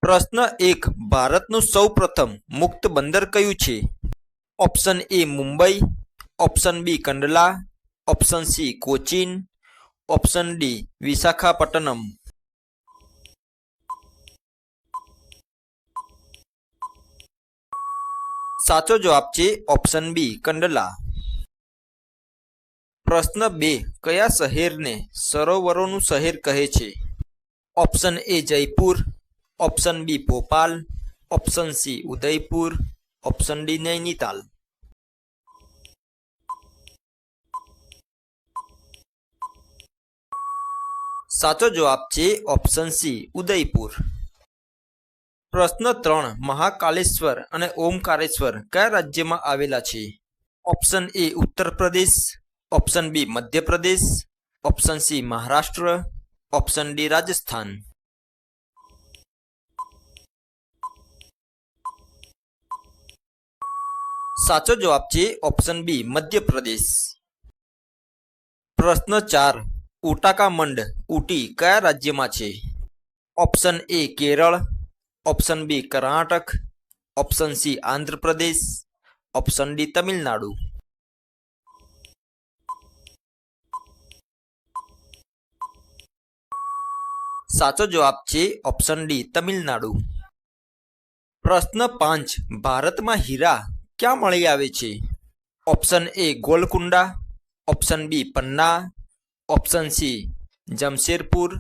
પ્રશ્ન 1. ભારતનું સૌપ્રથમ મુક્ત બંદર કયું છે? Option A Mumbai, option B Kandla, option C Cochin, option D Visakhapatnam. સાચો જવાબ છે ઓપ્શન બી કંડલા. પ્રશ્ન 2. કયા શહેરને સરોવરોનું શહેર કહે છે? Option A Jaipur, option B Bhopal, option C Udaipur, option D Nainital. સાચો જવાબ છે ઓપ્શન સી ઉદયપુર. પ્રશ્ન 3. મહાકાલેશ્વર અને ઓમકારેશ્વર કયા રાજ્યમાં આવેલા છે? Option A Uttar Pradesh, option B Madhya Pradesh, option C Maharashtra, option D Rajasthan. સાચો જવાબ છે ઓપ્શન બી મધ્યપ્રદેશ. પ્રશ્ન 4. ઉટાકામંડ ઉટી કયા રાજ્યમાં છે? Option A Kerala, option B Karnataka, option C Andhra Pradesh, option D Tamil Nadu. સાચો જવાબ છે ઓપ્શન ડી તમિલનાડુ. પ્રશ્ન 5. ભારતમાં હીરા ક્યાં મળી આવે છે? Option A Golconda, option B Panna, option C Jamshedpur,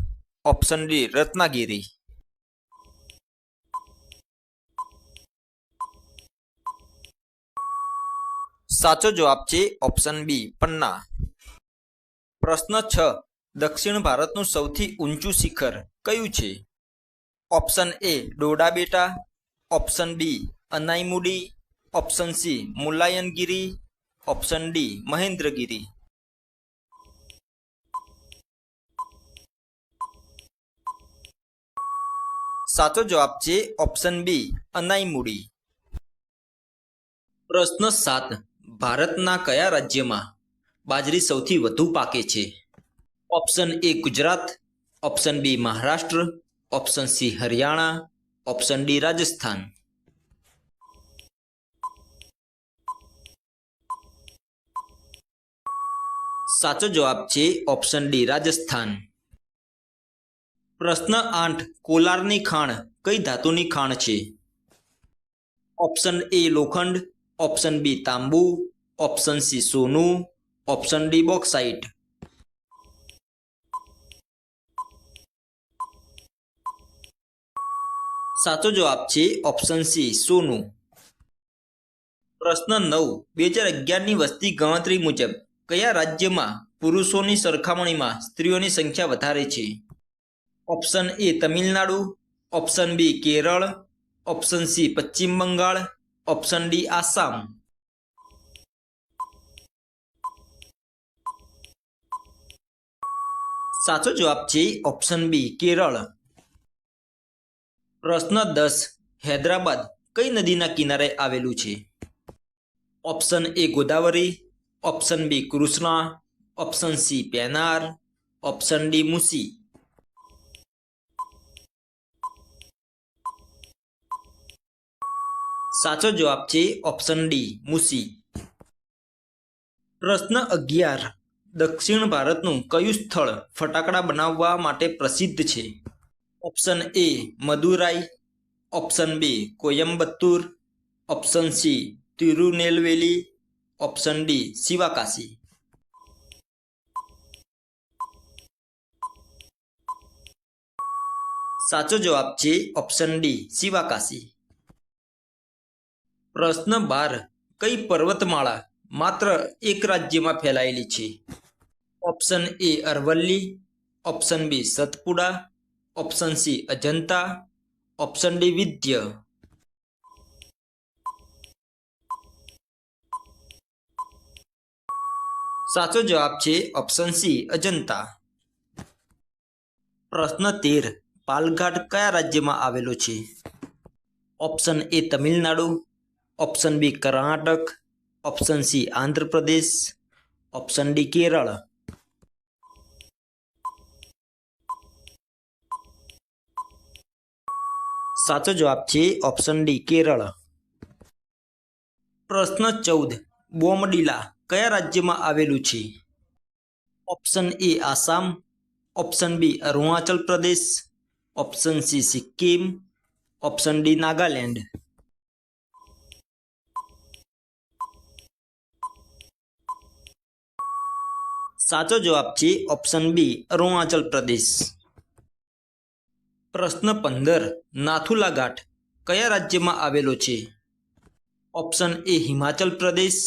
option D Ratnagiri. સાચો જવાબ છે ઓપ્શન બી પન્ના. પ્રશ્ન 6. દક્ષિણ ભારતનું સૌથી ઊંચું શિખર કયું છે? Option A Doddabetta, option B Anamudi, option C Mullayanagiri, option D Mahendragiri. સાચો જવાબ છે ઓપ્શન બી અનાઈમુડી. પ્રશ્ન 7. ભારતના કયા રાજ્યમાં બાજરી સૌથી વધુ પાકે છે? Option A Gujarat, option B Maharashtra, option C Haryana, option D Rajasthan. સાચો જવાબ છે ઓપ્શન ડી રાજસ્થાન. પ્રશ્ન 8. કોલારની ખાણ કઈ ધાતુની ખાણ છે? ઓપ્શન એ લોખંડ, ઓપ્શન બી તાંબુ, ઓપ્શન સી સોનું, ઓપ્શન ડી બોક્સાઇટ. સાચો જવાબ છે ઓપ્શન સી સોનું. પ્રશ્ન 9. 2011ની વસ્તી ગણતરી મુજબ કયા રાજ્યમાં પુરુષોની સરખામણીમાં સ્ત્રીઓની સંખ્યા વધારે છે? Option A Tamil Nadu, option B Kerala, option C Paschim Bengal, option D Assam. સાચો જવાબ છે ઓપ્શન બી કેરળ. પ્રશ્ન 10. હૈદરાબાદ કઈ નદીના કિનારે આવેલું છે? Option A Godavari, option B Krishna, option C Pennar, option D Musi. સાચો જવાબ છે ઓપ્શન ડી મુસી. પ્રશ્ન 11. દક્ષિણ ભારતનું કયું સ્થળ ફટાકડા બનાવવા માટે પ્રસિદ્ધ છે? Option A Madurai, option B Coimbatore, option C Tirunelveli, option D Sivakasi. સાચો જવાબ છે ઓપ્શન ડી શિવાકાશી. પ્રશ્ન 12. કઈ પર્વતમાળા માત્ર એક રાજ્યમાં ફેલાયેલી છે? Option A Aravalli, option B Satpura, option C Ajanta, option D Vindhya. સાચો જવાબ છે ઓપ્શન સી અજંતા. પ્રશ્ન 13. પાલઘાટ કયા રાજ્યમાં આવેલો છે? Option A Tamil Nadu, option B Karnataka, option C Andhra Pradesh, option D Kerala. સાચો જવાબ છે ઓપ્શન ડી કેરળ. પ્રશ્ન 14. બોમડીલા કયા રાજ્યમાં આવેલું છે? Option A Assam, option B Arunachal Pradesh, option C Sikkim, option D Nagaland. સાચો જવાબ છે ઓપ્શન બી અરુણાચલ પ્રદેશ. પ્રશ્ન 15. નાથુલા ઘાટ કયા રાજ્યમાં આવેલો છે? ઓપ્શન એ Himachal Pradesh,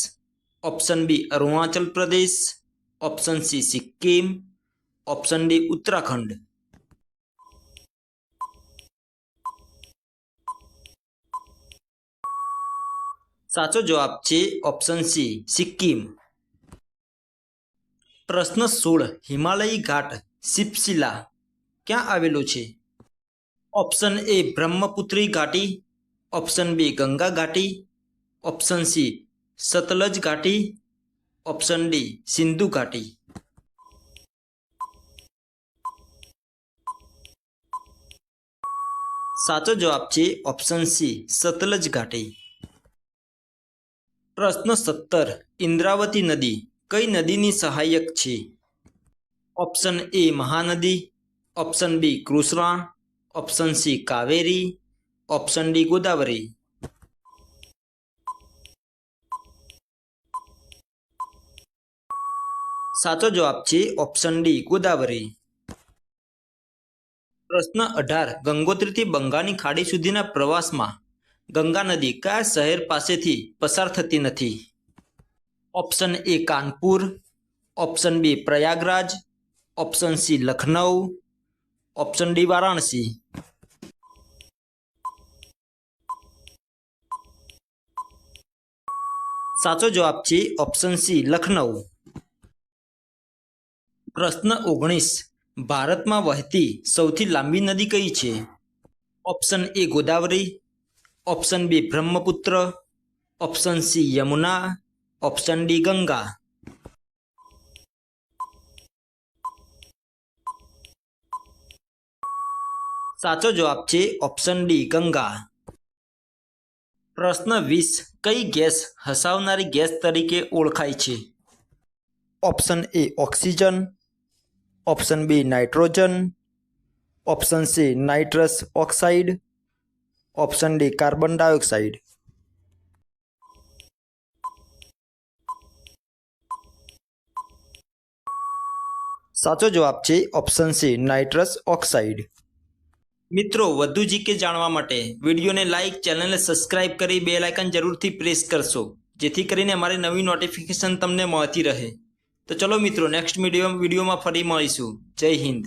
option B Arunachal Pradesh, option C Sikkim, option D Uttarakhand. સાચો જવાબ છે ઓપ્શન સી સિક્કિમ. પ્રશ્ન 16. હિમાલયી ઘાટ સિપસિલા ક્યાં આવેલો છે? ઓપ્શન એ બ્રહ્મપુત્રી ઘાટી, ઓપ્શન બી ગંગા ઘાટી, ઓપ્શન સી સતલજ ઘાટી, ઓપ્શન ડી સિંધુ ઘાટી. સાચો જવાબ છે ઓપ્શન સી સતલજ ઘાટી. પ્રશ્ન 17. ઇન્દ્રાવતી નદી કઈ નદીની સહાયક છે? Option A Mahanadi, option B Krishna, option C Kaveri, option D Godavari. સાચો જવાબ છે ઓપ્શન ડી ગોદાવરી. પ્રશ્ન 18. ગંગોત્રીથી બંગાળની ખાડી સુધીના પ્રવાસમાં ગંગા નદી કયા શહેર પાસેથી પસાર થતી નથી? Option A Kanpur, option B Prayagraj, option C Lucknow, option D Varanasi. સાચો જવાબ છે ઓપ્શન સી લખનઉ. પ્રશ્ન 19. ભારતમાં વહેતી સૌથી લાંબી નદી કઈ છે? Option A Godavari, option B Brahmaputra, option C Yamuna, option D Ganga. સાચો જવાબ છે ઓપ્શન ડી ગંગા. પ્રશ્ન 20. કઈ ગેસ હસાવનારી ગેસ તરીકે ઓળખાય છે? Option A oxygen, option B nitrogen, option C nitrous oxide, option D carbon dioxide. સાચો જવાબ છે ઓપ્શન સી નાઇટ્રસ ઓક્સાઇડ. મિત્રો વધુ જીકે જાણવા માટે વિડીયોને લાઇક, ચેનલને સબસ્ક્રાઇબ કરી બેલ આઇકન જરૂરથી પ્રેસ કરશો જેથી કરીને અમારી નવી નોટિફિકેશન તમને મળતી રહે. તો ચલો મિત્રો નેક્સ્ટ વિડીયોમાં ફરી મળીશું. જય હિન્દ.